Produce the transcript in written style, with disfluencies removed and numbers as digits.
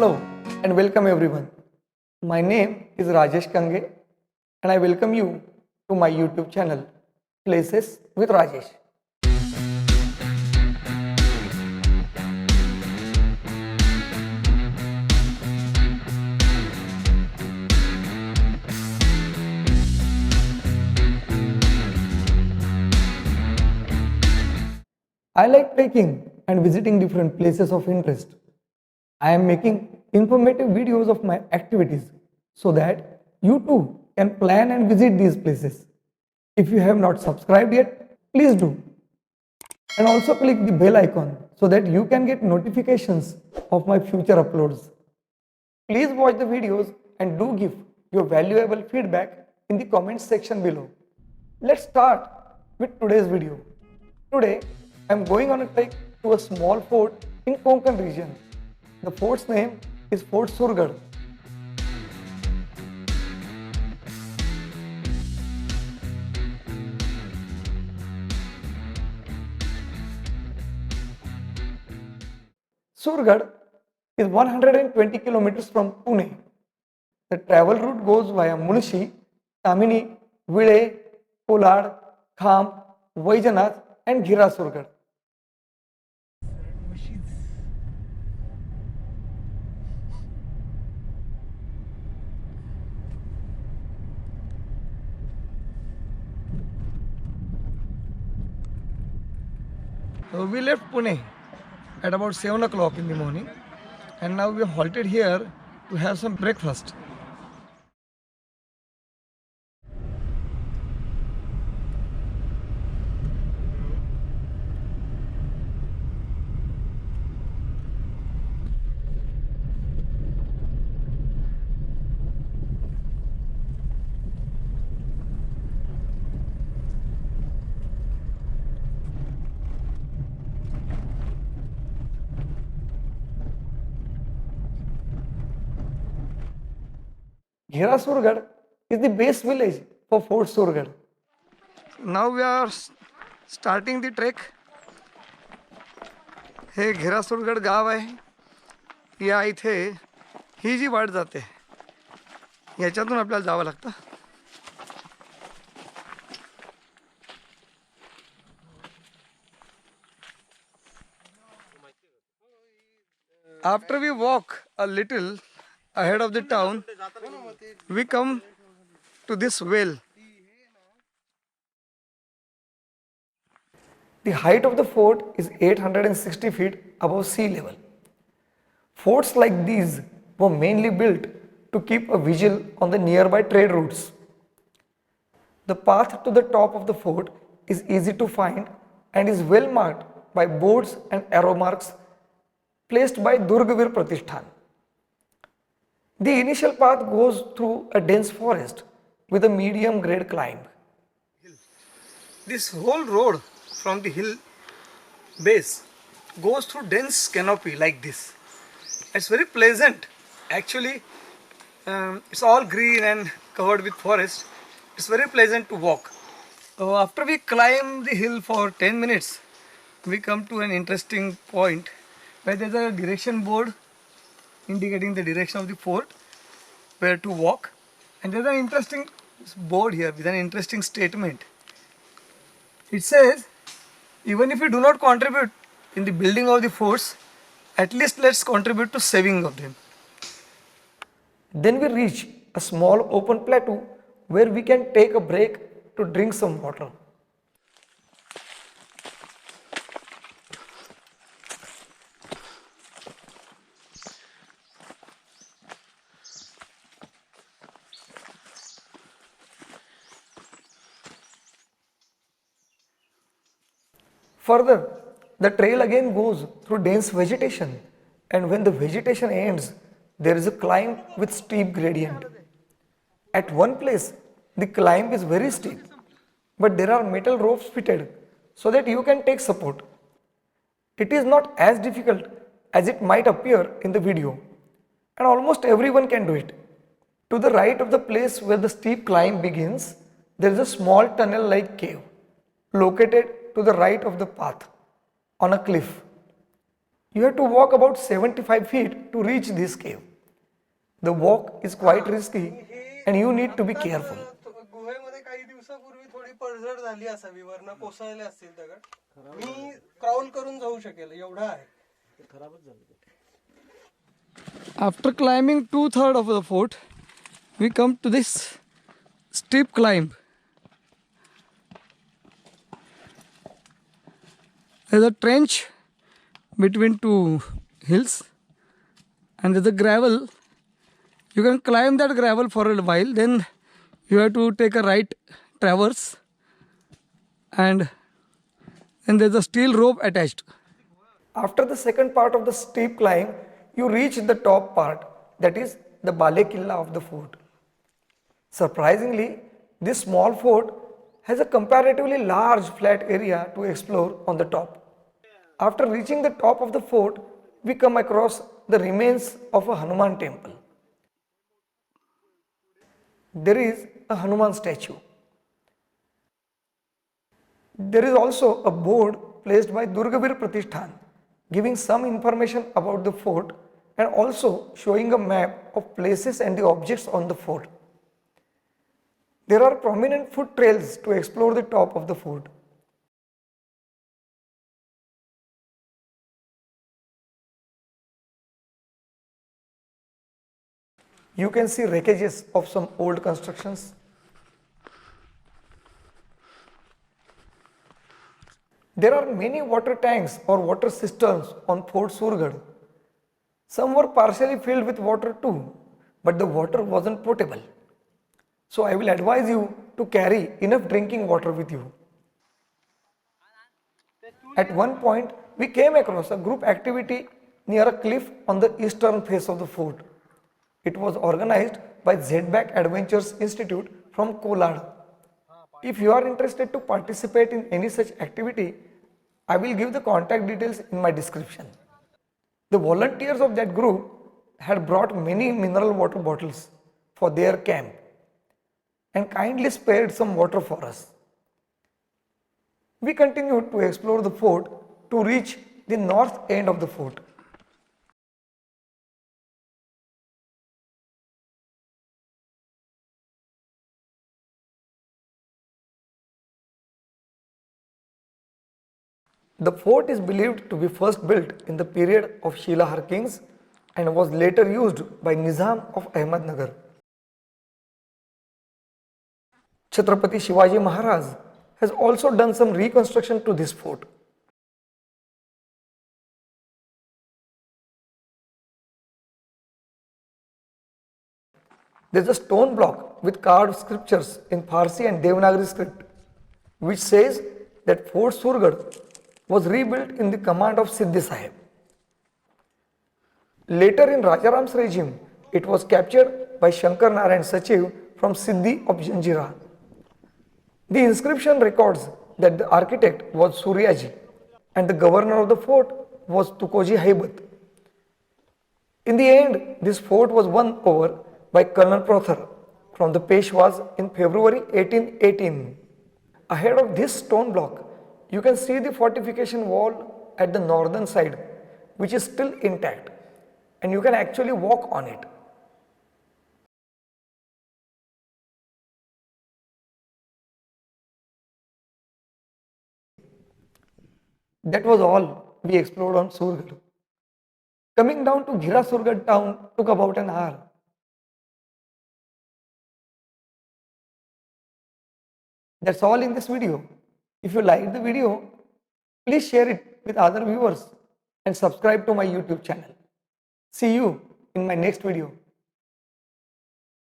Hello and welcome everyone. My name is Rajesh Kange and I welcome you to my YouTube channel Places with Rajesh. I like trekking and visiting different places of interest. I am making informative videos of my activities so that you too can plan and visit these places. If you have not subscribed yet, please do. And also click the bell icon so that you can get notifications of my future uploads. Please watch the videos and do give your valuable feedback in the comments section below. Let's start with today's video. Today, I am going on a trek to a small fort in Konkan region. The fort's name is Fort Surgarh. Surgarh is 120 kilometers from Pune. The travel route goes via Munshi, Tamini, Vile, Kolad, Kham, Vaijanath and Ghira Surgarh. We left Pune at about 7 o'clock in the morning and now we have halted here to have some breakfast. Ghira Surgarh is the base village for Fort Surgarh. Now we are starting the trek. हे घेरा सुरगड गाव आहे. या इथे ही जी वाट जाते याच्यातून आपल्याला जावं लागतं. After we walk a little ahead of the town, we come to this well. The height of the fort is 860 feet above sea level. Forts like these were mainly built to keep a vigil on the nearby trade routes. The path to the top of the fort is easy to find and is well marked by boards and arrow marks placed by Durgavir Pratishthan. The initial path goes through a dense forest with a medium grade climb. This whole road from the hill base goes through dense canopy like this. It's very pleasant. Actually, it's all green and covered with forest. It's very pleasant to walk. After we climb the hill for 10 minutes, we come to an interesting point where there's a direction board indicating the direction of the fort, where to walk, and there's an interesting board here with an interesting statement. It says, even if we do not contribute in the building of the forts, at least let's contribute to saving of them. Then we reach a small open plateau where we can take a break to drink some water. Further, the trail again goes through dense vegetation, and when the vegetation ends, there is a climb with steep gradient. At one place, the climb is very steep, but there are metal ropes fitted so that you can take support. It is not as difficult as it might appear in the video, and almost everyone can do it. To the right of the place where the steep climb begins, there is a small tunnel-like cave located to the right of the path on a cliff. You have to walk about 75 feet to reach this cave. The walk is quite risky and you need to be careful. गुहेमध्ये काही दिवसापूर्वी थोडी पडझड झाली असावी, वरनं कोसळले असतील दगड. मी crawl करून जाऊ शकेल एवढा आहे. After climbing 2/3 of the fort, we come to this steep climb. There's a trench between two hills and there's a gravel. You can climb that gravel for a while, then you have to take a right traverse and then there's a steel rope attached. After the second part of the steep climb, you reach the top part, that is the Bale Killa of the fort. Surprisingly, this small fort has a comparatively large flat area to explore on the top. After reaching the top of the fort, we come across the remains of a Hanuman temple. There is a Hanuman statue. There is also a board placed by Durgavir Pratishthan giving some information about the fort and also showing a map of places and the objects on the fort. There are prominent foot trails to explore the top of the fort. You can see wreckages of some old constructions. There are many water tanks or water cisterns on Fort Surgad. Some were partially filled with water too, but the water wasn't potable. So I will advise you to carry enough drinking water with you. At one point, we came across a group activity near a cliff on the eastern face of the fort. It was organized by Zback Adventures Institute from Kolad. If you are interested to participate in any such activity, I will give the contact details in my description. The volunteers of that group had brought many mineral water bottles for their camp and kindly spared some water for us. We continued to explore the fort to reach the north end of the fort. The fort is believed to be first built in the period of Shilahar kings and was later used by Nizam of Ahmednagar. Chhatrapati Shivaji Maharaj has also done some reconstruction to this fort. There is a stone block with carved scriptures in Farsi and Devanagari script, which says that Fort Surgad was rebuilt in the command of Siddhi Sahib. Later in Rajaram's regime, it was captured by Shankar Narayan Sachiv from Siddhi of Janjira. The inscription records that the architect was Suryaji and the governor of the fort was Tukoji Haibat. In the end, this fort was won over by Colonel Prothar from the Peshwas in February 1818. Ahead of this stone block, you can see the fortification wall at the northern side, which is still intact, and you can actually walk on it. That was all we explored on Surgad. Coming down to Ghira Surgad town took about an hour. That's all in this video. If you liked the video, please share it with other viewers and subscribe to my YouTube channel. See you in my next video.